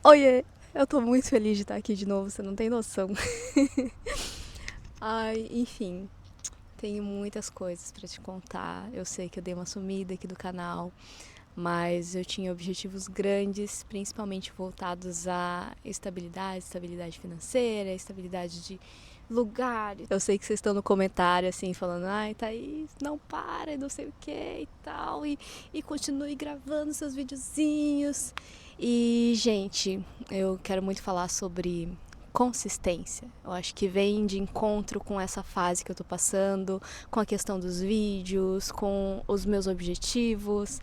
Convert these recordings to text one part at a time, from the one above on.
Oiê, eu tô muito feliz de estar aqui de novo, você não tem noção. Ai, enfim, tenho muitas coisas pra te contar. Eu sei que eu dei uma sumida aqui do canal, mas eu tinha objetivos grandes, principalmente voltados à estabilidade financeira, estabilidade de lugar. Eu sei que vocês estão no comentário assim, falando, ai, Thaís, não para, não sei o que e tal, e continue gravando seus videozinhos. E, gente, eu quero muito falar sobre consistência. Eu acho que vem de encontro com essa fase que eu tô passando, com a questão dos vídeos, com os meus objetivos.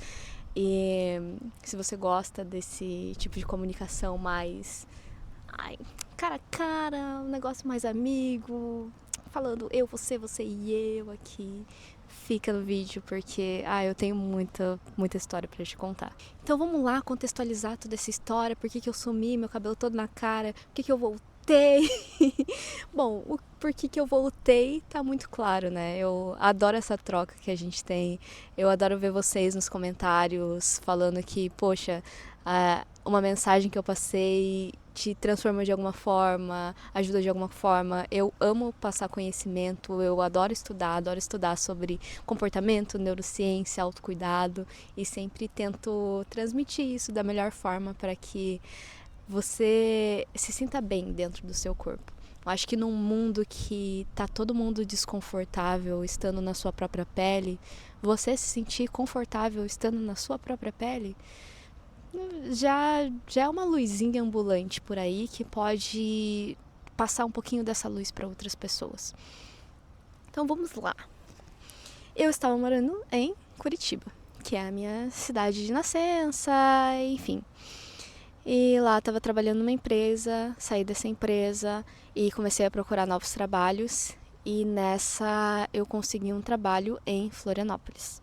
E se você gosta desse tipo de comunicação mais, ai, cara a cara, um negócio mais amigo, falando eu, você e eu aqui, fica no vídeo porque eu tenho muita história pra te contar. Então vamos lá contextualizar toda essa história, por que eu sumi, meu cabelo todo na cara, por que eu voltei. Bom, o porquê que eu voltei tá muito claro, né? Eu adoro essa troca que a gente tem. Eu adoro ver vocês nos comentários falando que, poxa, uma mensagem que eu passei te transforma de alguma forma, ajuda de alguma forma. Eu amo passar conhecimento, eu adoro estudar sobre comportamento, neurociência, autocuidado e sempre tento transmitir isso da melhor forma para que você se sinta bem dentro do seu corpo. Eu acho que num mundo que tá todo mundo desconfortável estando na sua própria pele, você se sentir confortável estando na sua própria pele, já é uma luzinha ambulante por aí que pode passar um pouquinho dessa luz para outras pessoas. Então vamos lá. Eu estava morando em Curitiba, que é a minha cidade de nascença, enfim. E lá estava trabalhando numa empresa, saí dessa empresa e comecei a procurar novos trabalhos. E nessa eu consegui um trabalho em Florianópolis.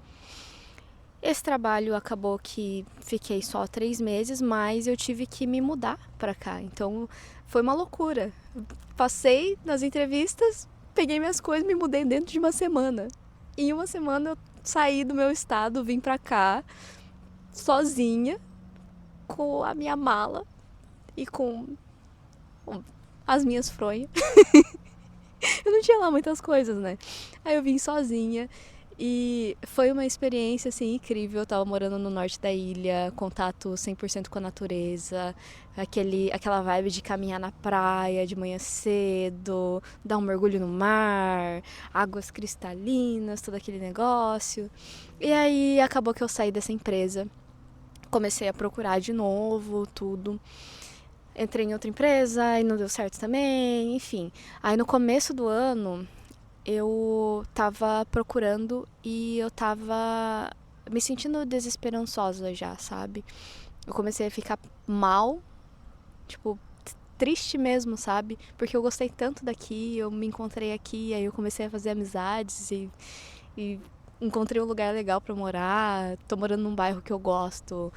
Esse trabalho acabou que fiquei só 3 meses, mas eu tive que me mudar para cá. Então foi uma loucura. Passei nas entrevistas, peguei minhas coisas, me mudei dentro de uma semana. Em uma semana eu saí do meu estado, vim para cá sozinha, com a minha mala e com as minhas fronhas. Eu não tinha lá muitas coisas, né? Aí eu vim sozinha e foi uma experiência, assim, incrível. Eu tava morando no norte da ilha, contato 100% com a natureza, aquela vibe de caminhar na praia de manhã cedo, dar um mergulho no mar, águas cristalinas, todo aquele negócio. E aí acabou que eu saí dessa empresa, comecei a procurar de novo, tudo. Entrei em outra empresa e não deu certo também, enfim. Aí no começo do ano eu tava procurando e eu tava me sentindo desesperançosa já, sabe? Eu comecei a ficar mal, tipo, triste mesmo, sabe? Porque eu gostei tanto daqui, eu me encontrei aqui, aí eu comecei a fazer amizades e encontrei um lugar legal pra morar, tô morando num bairro que eu gosto.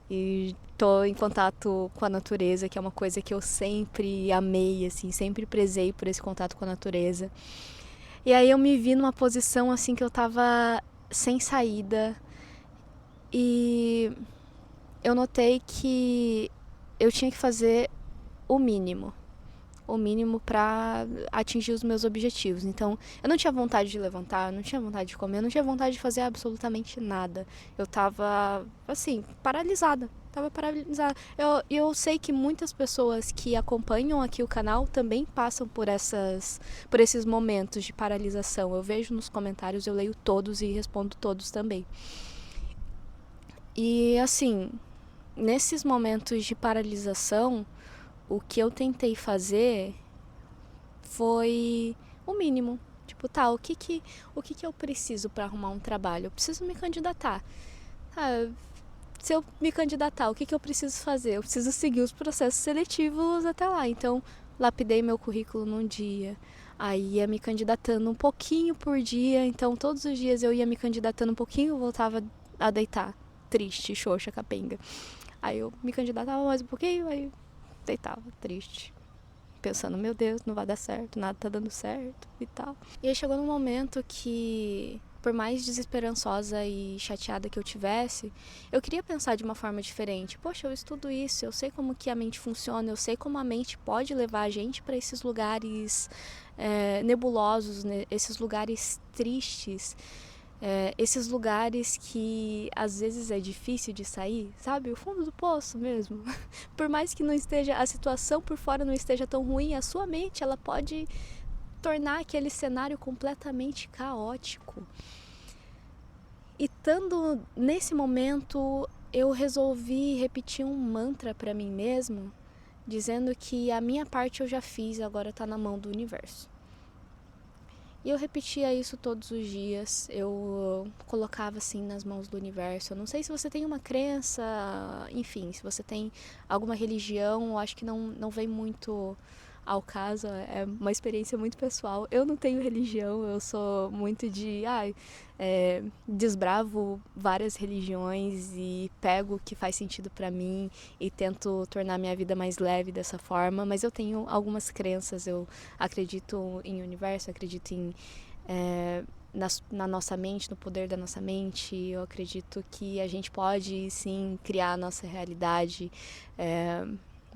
E tô em contato com a natureza, que é uma coisa que eu sempre amei, assim, sempre prezei por esse contato com a natureza. E aí eu me vi numa posição assim que eu tava sem saída e eu notei que eu tinha que fazer o mínimo. O mínimo para atingir os meus objetivos. Então, eu não tinha vontade de levantar, eu não tinha vontade de comer, eu não tinha vontade de fazer absolutamente nada. Eu tava, assim, paralisada. Tava paralisada. Eu sei que muitas pessoas que acompanham aqui o canal também passam por esses momentos de paralisação. Eu vejo nos comentários, eu leio todos e respondo todos também. E, assim, nesses momentos de paralisação, o que eu tentei fazer foi o mínimo. Tipo, tá, o que eu preciso para arrumar um trabalho? Eu preciso me candidatar. Se eu me candidatar, o que eu preciso fazer? Eu preciso seguir os processos seletivos até lá. Então, lapidei meu currículo num dia. Aí ia me candidatando um pouquinho por dia. Então, todos os dias eu ia me candidatando um pouquinho e voltava a deitar. Triste, xoxa, capenga. Aí eu me candidatava mais um pouquinho, aí deitava, triste. Pensando, meu Deus, não vai dar certo, nada tá dando certo e tal. E aí chegou num momento que por mais desesperançosa e chateada que eu tivesse, eu queria pensar de uma forma diferente. Poxa, eu estudo isso, eu sei como que a mente funciona, eu sei como a mente pode levar a gente para esses lugares nebulosos, né? Esses lugares tristes, esses lugares que às vezes é difícil de sair, sabe? O fundo do poço mesmo. Por mais que não esteja, a situação por fora não esteja tão ruim, a sua mente, ela pode tornar aquele cenário completamente caótico. E estando nesse momento, eu resolvi repetir um mantra para mim mesmo, dizendo que a minha parte eu já fiz, agora tá na mão do universo. E eu repetia isso todos os dias, eu colocava assim nas mãos do universo. Eu não sei se você tem uma crença, enfim, se você tem alguma religião, eu acho que não vem muito ao caso, é uma experiência muito pessoal. Eu não tenho religião, eu sou muito desbravo várias religiões e pego o que faz sentido pra mim e tento tornar minha vida mais leve dessa forma, mas eu tenho algumas crenças, eu acredito em universo, acredito em na nossa mente, no poder da nossa mente. Eu acredito que a gente pode sim criar a nossa realidade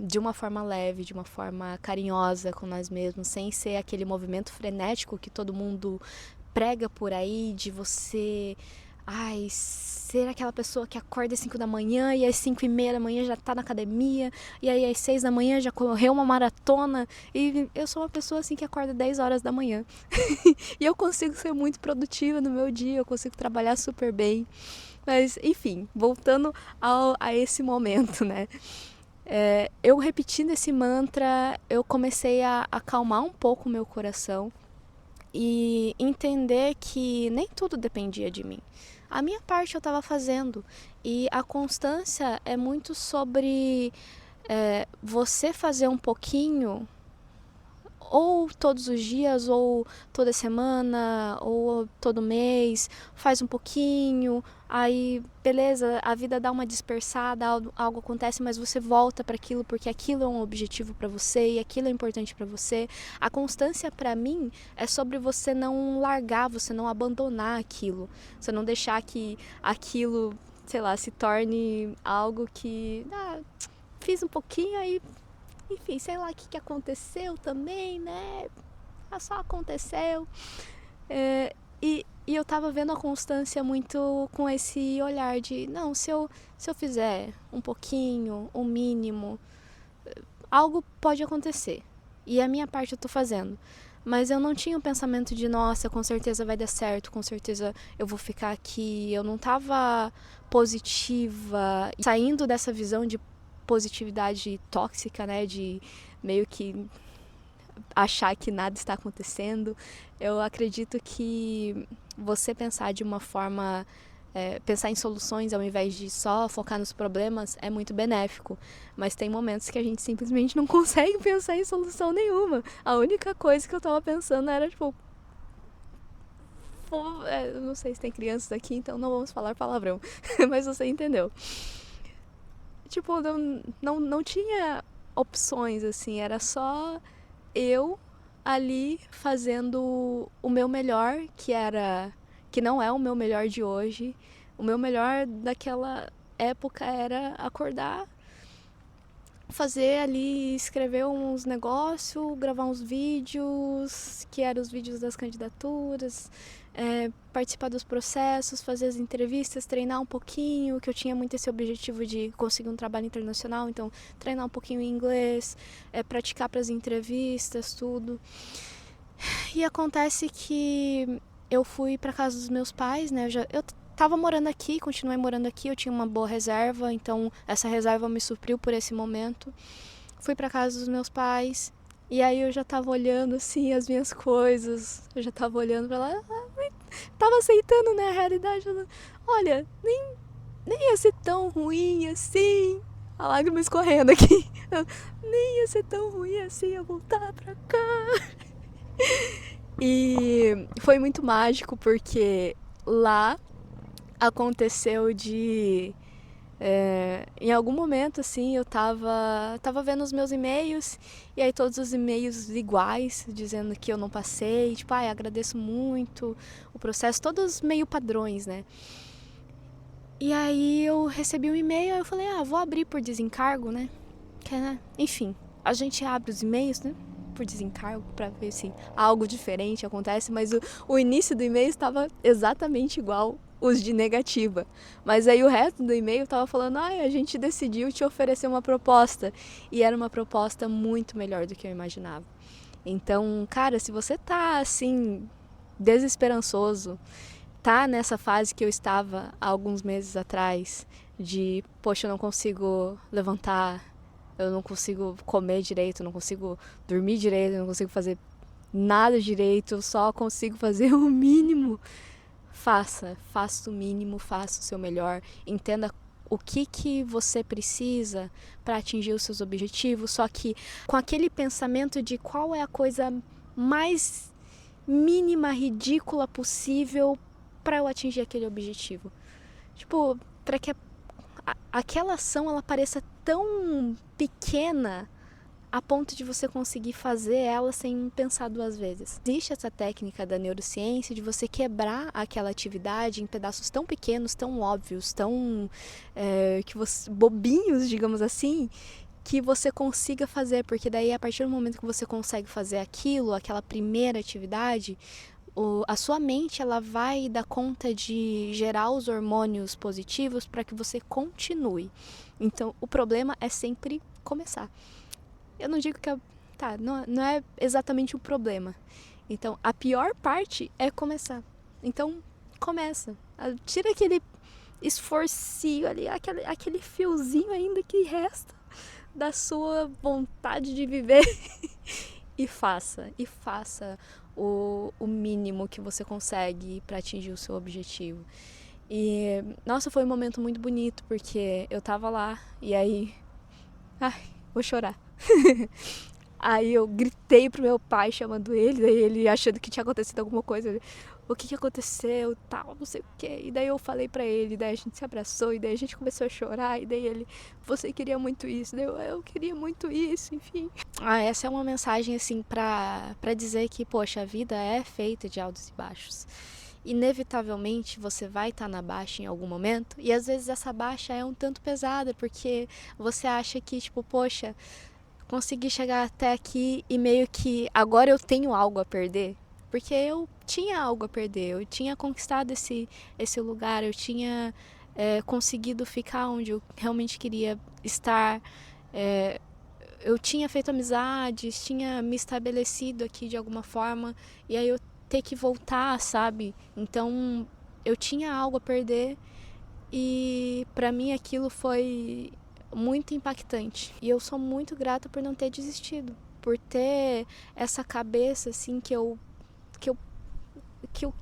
de uma forma leve, de uma forma carinhosa com nós mesmos, sem ser aquele movimento frenético que todo mundo prega por aí, de você ser aquela pessoa que acorda às 5 da manhã e às 5:30 da manhã já tá na academia, e aí às 6 da manhã já correu uma maratona. E eu sou uma pessoa assim que acorda 10 horas da manhã e eu consigo ser muito produtiva no meu dia, eu consigo trabalhar super bem. Mas enfim, voltando a esse momento, né? Eu repetindo esse mantra, eu comecei a acalmar um pouco o meu coração e entender que nem tudo dependia de mim. A minha parte eu estava fazendo, e a constância é muito sobre você fazer um pouquinho, ou todos os dias, ou toda semana, ou todo mês, faz um pouquinho, aí beleza, a vida dá uma dispersada, algo acontece, mas você volta para aquilo porque aquilo é um objetivo para você e aquilo é importante para você. A constância para mim é sobre você não largar, você não abandonar aquilo, você não deixar que aquilo, sei lá, se torne algo que fiz um pouquinho, aí enfim, sei lá o que aconteceu também, né? Só aconteceu. E eu tava vendo a constância muito com esse olhar de, não, se eu fizer um pouquinho, um mínimo, algo pode acontecer. E a minha parte eu tô fazendo. Mas eu não tinha o pensamento de, nossa, com certeza vai dar certo, com certeza eu vou ficar aqui. Eu não tava positiva, saindo dessa visão de positividade tóxica, né, de meio que achar que nada está acontecendo. Eu acredito que você pensar de uma forma, pensar em soluções ao invés de só focar nos problemas é muito benéfico, mas tem momentos que a gente simplesmente não consegue pensar em solução nenhuma. A única coisa que eu tava pensando era tipo, eu não sei se tem crianças aqui, então não vamos falar palavrão, mas você entendeu. Tipo, não tinha opções, assim, era só eu ali fazendo o meu melhor, que não é o meu melhor de hoje. O meu melhor daquela época era acordar, fazer ali, escrever uns negócios, gravar uns vídeos, que eram os vídeos das candidaturas, participar dos processos, fazer as entrevistas, treinar um pouquinho, que eu tinha muito esse objetivo de conseguir um trabalho internacional, então treinar um pouquinho em inglês, praticar para as entrevistas, tudo. E acontece que eu fui para casa dos meus pais, né? Eu tava morando aqui, continuei morando aqui, eu tinha uma boa reserva, então essa reserva me supriu por esse momento. Fui para casa dos meus pais, e aí eu já tava olhando assim as minhas coisas, eu já tava olhando para lá, tava aceitando, né, a realidade. Olha, nem ia ser tão ruim assim. A lágrima escorrendo aqui. Nem ia ser tão ruim assim eu voltar pra cá. E foi muito mágico porque lá aconteceu de Em algum momento, assim, eu tava vendo os meus e-mails, e aí todos os e-mails iguais, dizendo que eu não passei, tipo, agradeço muito o processo, todos meio padrões, né? E aí eu recebi um e-mail, aí eu falei, vou abrir por desencargo, né? Enfim, a gente abre os e-mails, né? Por desencargo, pra ver se algo diferente acontece, mas o início do e-mail estava exatamente igual os de negativa. Mas aí o resto do e-mail tava falando, a gente decidiu te oferecer uma proposta. E era uma proposta muito melhor do que eu imaginava. Então, cara, se você tá assim, desesperançoso, tá nessa fase que eu estava há alguns meses atrás, de, poxa, eu não consigo levantar, eu não consigo comer direito, eu não consigo dormir direito, eu não consigo fazer nada direito, eu só consigo fazer o mínimo. Faça o mínimo, faça o seu melhor, entenda o que você precisa para atingir os seus objetivos, só que com aquele pensamento de qual é a coisa mais mínima, ridícula possível para eu atingir aquele objetivo. Tipo, para que aquela ação ela pareça tão pequena a ponto de você conseguir fazer ela sem pensar duas vezes. Existe essa técnica da neurociência de você quebrar aquela atividade em pedaços tão pequenos, tão óbvios, tão bobinhos, digamos assim, que você consiga fazer, porque daí a partir do momento que você consegue fazer aquilo, aquela primeira atividade, a sua mente ela vai dar conta de gerar os hormônios positivos para que você continue. Então, o problema é sempre começar. Eu não digo que não é exatamente o problema. Então, a pior parte é começar. Então, começa. Tira aquele esforcinho ali, aquele fiozinho ainda que resta da sua vontade de viver e faça o mínimo que você consegue para atingir o seu objetivo. E, nossa, foi um momento muito bonito, porque eu tava lá e aí... vou chorar. Aí eu gritei pro meu pai chamando ele, daí ele achando que tinha acontecido alguma coisa. O que aconteceu, tal, não sei o quê. E daí eu falei pra ele, daí a gente se abraçou, e daí a gente começou a chorar, e daí ele, você queria muito isso, daí eu queria muito isso, enfim. Essa é uma mensagem, assim, pra dizer que, poxa, a vida é feita de altos e baixos. Inevitavelmente você vai estar na baixa em algum momento, e às vezes essa baixa é um tanto pesada, porque você acha que, tipo, poxa, consegui chegar até aqui e meio que agora eu tenho algo a perder. Porque eu tinha algo a perder, eu tinha conquistado esse lugar, eu tinha conseguido ficar onde eu realmente queria estar, eu tinha feito amizades, tinha me estabelecido aqui de alguma forma, e aí eu ter que voltar, sabe? Então eu tinha algo a perder e pra mim aquilo foi muito impactante. E eu sou muito grata por não ter desistido, por ter essa cabeça assim que eu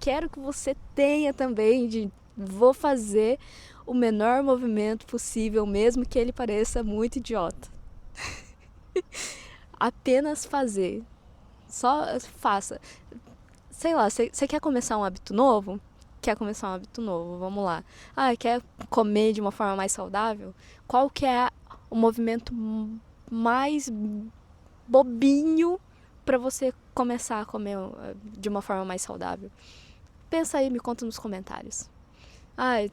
quero que você tenha também, de vou fazer o menor movimento possível, mesmo que ele pareça muito idiota. Apenas fazer. Só faça. Sei lá, você quer começar um hábito novo? Vamos lá. Quer comer de uma forma mais saudável? Qual que é o movimento mais bobinho para você começar a comer de uma forma mais saudável? Pensa aí, me conta nos comentários.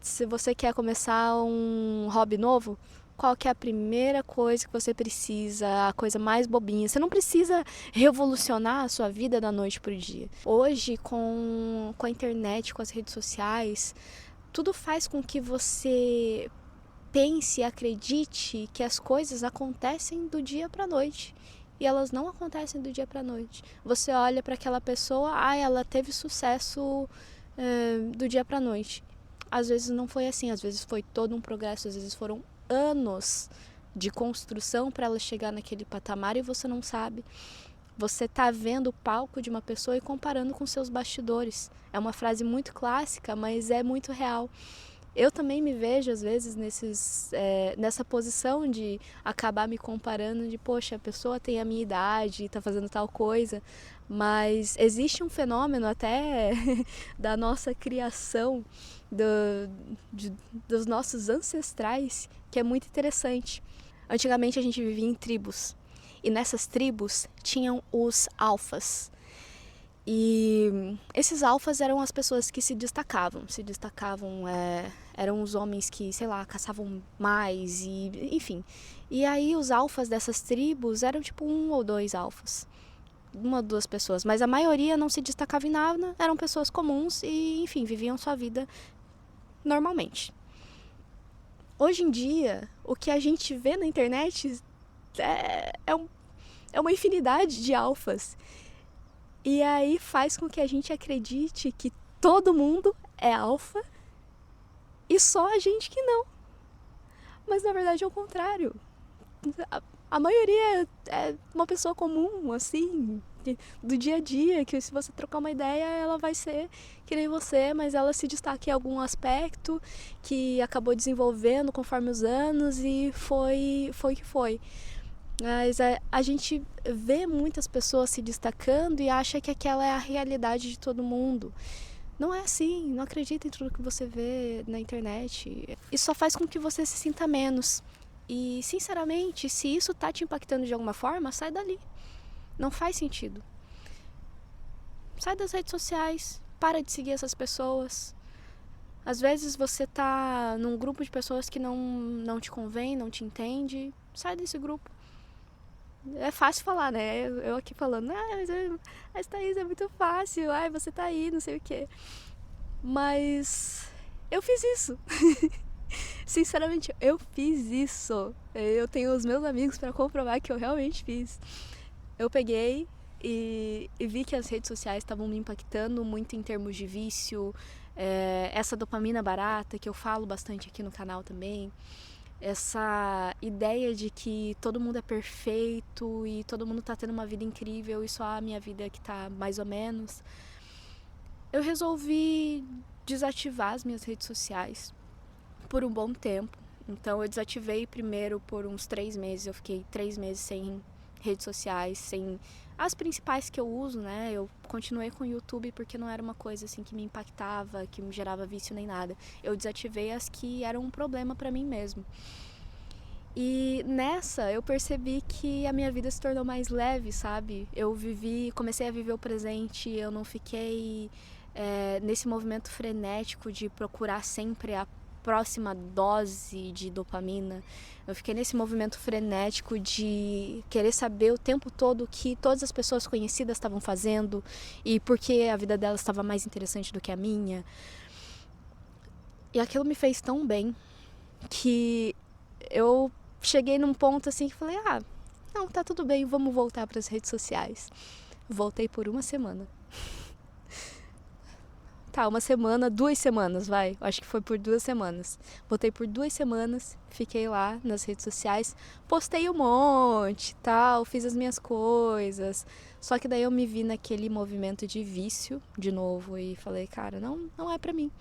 Se você quer começar um hobby novo, qual que é a primeira coisa que você precisa, a coisa mais bobinha? Você não precisa revolucionar a sua vida da noite pro dia. Hoje, com a internet, com as redes sociais, tudo faz com que você pense e acredite que as coisas acontecem do dia pra noite. E elas não acontecem do dia pra noite. Você olha para aquela pessoa, ela teve sucesso do dia pra noite. Às vezes não foi assim, às vezes foi todo um progresso, às vezes foram anos de construção para ela chegar naquele patamar e você não sabe. Você tá vendo o palco de uma pessoa e comparando com seus bastidores. É uma frase muito clássica, mas é muito real. Eu também me vejo, às vezes, nessa posição de acabar me comparando de, poxa, a pessoa tem a minha idade, tá fazendo tal coisa, mas existe um fenômeno até da nossa criação, dos nossos ancestrais, que é muito interessante. Antigamente a gente vivia em tribos, e nessas tribos tinham os alfas. E esses alfas eram as pessoas que se destacavam, eram os homens que, sei lá, caçavam mais, e enfim. E aí os alfas dessas tribos eram tipo 1 ou 2 alfas, 1 ou 2 pessoas, mas a maioria não se destacava em nada, eram pessoas comuns e, enfim, viviam sua vida normalmente. Hoje em dia, o que a gente vê na internet é uma infinidade de alfas. E aí faz com que a gente acredite que todo mundo é alfa e só a gente que não. Mas na verdade é o contrário. A maioria é uma pessoa comum, assim, do dia a dia, que se você trocar uma ideia, ela vai ser que nem você, mas ela se destaca em algum aspecto que acabou desenvolvendo conforme os anos e foi o que foi. Mas a gente vê muitas pessoas se destacando e acha que aquela é a realidade de todo mundo. Não é assim, não acredita em tudo que você vê na internet. Isso só faz com que você se sinta menos. E, sinceramente, se isso tá te impactando de alguma forma, sai dali. Não faz sentido. Sai das redes sociais, para de seguir essas pessoas. Às vezes você tá num grupo de pessoas que não te convém, não te entende. Sai desse grupo. É fácil falar, né? Eu aqui falando, mas Thaís, é muito fácil, você tá aí, não sei o quê. Mas eu fiz isso. Sinceramente, eu fiz isso. Eu tenho os meus amigos para comprovar que eu realmente fiz. Eu peguei e vi que as redes sociais estavam me impactando muito em termos de vício, essa dopamina barata, que eu falo bastante aqui no canal também. Essa ideia de que todo mundo é perfeito e todo mundo tá tendo uma vida incrível e só a minha vida que tá mais ou menos. Eu resolvi desativar as minhas redes sociais por um bom tempo. Então eu desativei primeiro por uns 3 meses, eu fiquei 3 meses sem redes sociais, sem as principais que eu uso, né? Eu continuei com o YouTube porque não era uma coisa assim que me impactava, que me gerava vício nem nada. Eu desativei as que eram um problema pra mim mesmo. E nessa eu percebi que a minha vida se tornou mais leve, sabe? Comecei a viver o presente, eu não fiquei nesse movimento frenético de procurar sempre a próxima dose de dopamina. Eu fiquei nesse movimento frenético de querer saber o tempo todo o que todas as pessoas conhecidas estavam fazendo e por que a vida delas estava mais interessante do que a minha. E aquilo me fez tão bem que eu cheguei num ponto assim que falei, não, tá tudo bem, vamos voltar para as redes sociais. Voltei por 1 semana. Tá, 1 semana, 2 semanas, vai. Acho que foi por 2 semanas. Voltei por 2 semanas, fiquei lá nas redes sociais, postei um monte, tal, fiz as minhas coisas. Só que daí eu me vi naquele movimento de vício de novo e falei, cara, não é pra mim.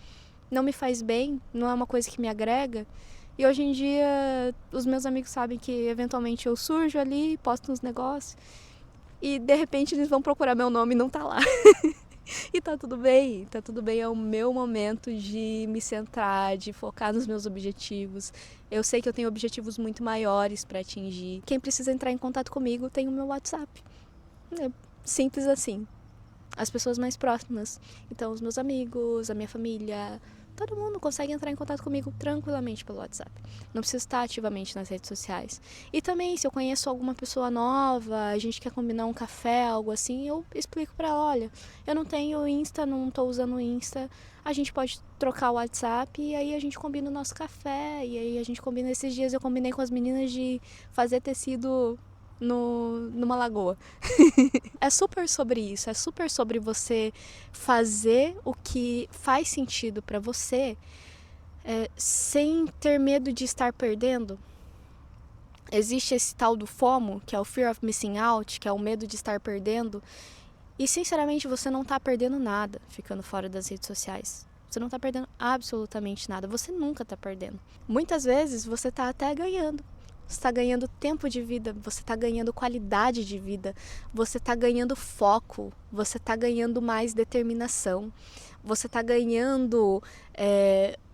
Não me faz bem, não é uma coisa que me agrega. E hoje em dia, os meus amigos sabem que eventualmente eu surjo ali, posto uns negócios e de repente eles vão procurar meu nome e não tá lá. E tá tudo bem, é o meu momento de me centrar, de focar nos meus objetivos. Eu sei que eu tenho objetivos muito maiores para atingir. Quem precisa entrar em contato comigo tem o meu WhatsApp. É simples assim. As pessoas mais próximas. Então, os meus amigos, a minha família, todo mundo consegue entrar em contato comigo tranquilamente pelo WhatsApp. Não precisa estar ativamente nas redes sociais. E também, se eu conheço alguma pessoa nova, a gente quer combinar um café, algo assim, eu explico pra ela, olha, eu não tenho Insta, não tô usando o Insta, a gente pode trocar o WhatsApp e aí a gente combina o nosso café, e aí a gente combina, esses dias eu combinei com as meninas de fazer tecido numa lagoa. É super sobre isso, é super sobre você fazer o que faz sentido pra você, sem ter medo de estar perdendo. Existe esse tal do FOMO, que é o Fear of Missing Out, que é o medo de estar perdendo. E sinceramente você não tá perdendo nada ficando fora das redes sociais. Você não tá perdendo absolutamente nada. Você nunca tá perdendo. Muitas vezes você tá até ganhando. Você tá ganhando tempo de vida, você tá ganhando qualidade de vida, você tá ganhando foco, você tá ganhando mais determinação, você tá ganhando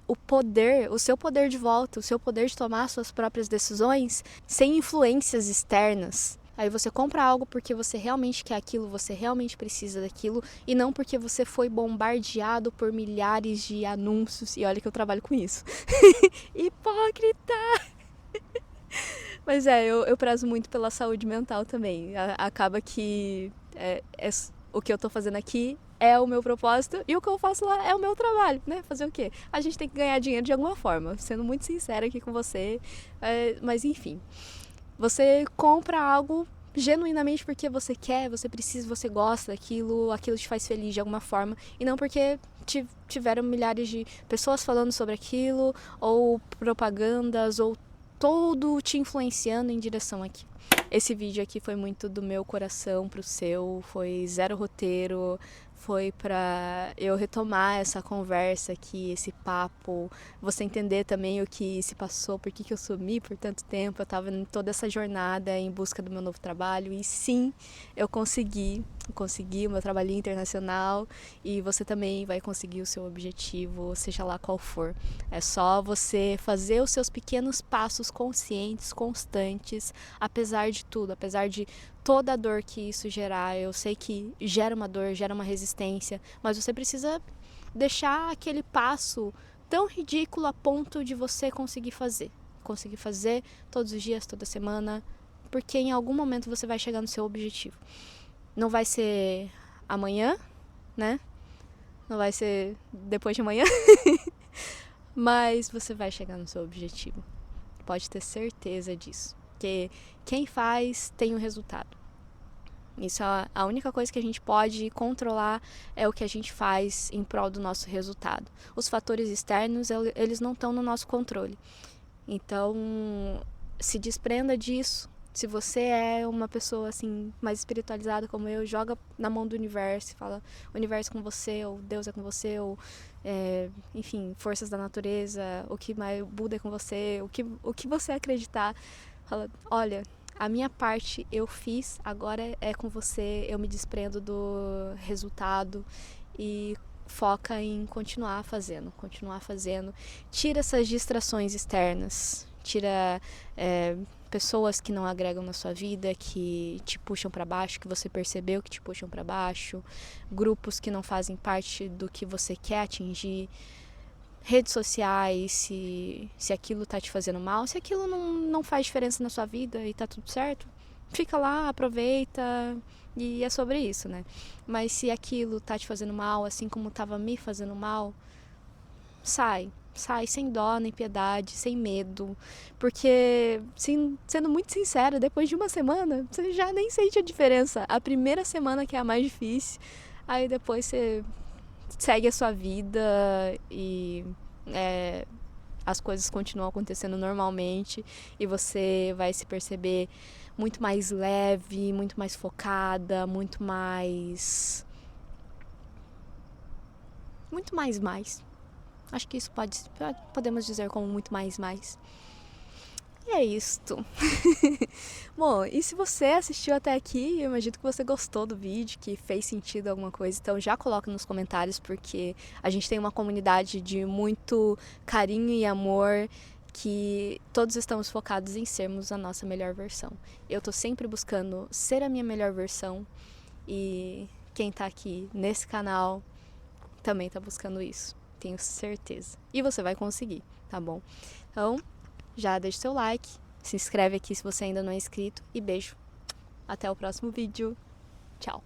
o poder, o seu poder de volta, o seu poder de tomar suas próprias decisões sem influências externas. Aí você compra algo porque você realmente quer aquilo, você realmente precisa daquilo, e não porque você foi bombardeado por milhares de anúncios. E olha que eu trabalho com isso. Hipócrita! Mas eu prezo muito pela saúde mental também. Acaba que o que eu tô fazendo aqui é o meu propósito, e o que eu faço lá é o meu trabalho, né? Fazer o quê? A gente tem que ganhar dinheiro de alguma forma, sendo muito sincera aqui com você. Mas enfim, você compra algo genuinamente porque você quer, você precisa, você gosta daquilo, aquilo te faz feliz de alguma forma, e não porque tiveram milhares de pessoas falando sobre aquilo, ou propagandas, ou todo te influenciando em direção aqui. Esse vídeo aqui foi muito do meu coração pro seu, foi zero roteiro, foi pra eu retomar essa conversa aqui, esse papo, você entender também o que se passou, por que eu sumi por tanto tempo. Eu tava em toda essa jornada em busca do meu novo trabalho, e sim, eu consegui o meu trabalhinho internacional, e você também vai conseguir o seu objetivo, seja lá qual for. É só você fazer os seus pequenos passos conscientes, constantes, apesar de tudo, apesar de toda a dor que isso gerar. Eu sei que gera uma dor, gera uma resistência, mas você precisa deixar aquele passo tão ridículo a ponto de você conseguir fazer todos os dias, toda semana, porque em algum momento você vai chegar no seu objetivo. Não vai ser amanhã, né? Não vai ser depois de amanhã, mas você vai chegar no seu objetivo. Pode ter certeza disso, porque quem faz tem o resultado. Isso é a única coisa que a gente pode controlar, é o que a gente faz em prol do nosso resultado. Os fatores externos, eles não estão no nosso controle. Então, se desprenda disso. Se você é uma pessoa assim mais espiritualizada como eu, joga na mão do universo, fala o universo com você, ou Deus é com você, ou enfim, forças da natureza, o que mais, Buda é com você, o que você acreditar. Fala, olha, a minha parte eu fiz, agora é com você, eu me desprendo do resultado e foca em continuar fazendo. Tira essas distrações externas, tira pessoas que não agregam na sua vida, que te puxam para baixo, que você percebeu que te puxam para baixo, grupos que não fazem parte do que você quer atingir, redes sociais, se aquilo tá te fazendo mal, se aquilo não faz diferença na sua vida e tá tudo certo, fica lá, aproveita, e é sobre isso, né? Mas se aquilo tá te fazendo mal, assim como tava me fazendo mal, sai sem dó nem piedade, sem medo, porque, sendo muito sincera, depois de uma semana, você já nem sente a diferença. A primeira semana que é a mais difícil, aí depois você segue a sua vida e as coisas continuam acontecendo normalmente, e você vai se perceber muito mais leve, muito mais focada, muito mais. Acho que isso podemos dizer como muito mais. E é isto. Bom, e se você assistiu até aqui, eu imagino que você gostou do vídeo, que fez sentido alguma coisa, então já coloca nos comentários, porque a gente tem uma comunidade de muito carinho e amor, que todos estamos focados em sermos a nossa melhor versão. Eu tô sempre buscando ser a minha melhor versão, e quem tá aqui nesse canal também tá buscando isso, tenho certeza. E você vai conseguir, tá bom? Então, já deixa seu like, se inscreve aqui se você ainda não é inscrito, e beijo. Até o próximo vídeo. Tchau.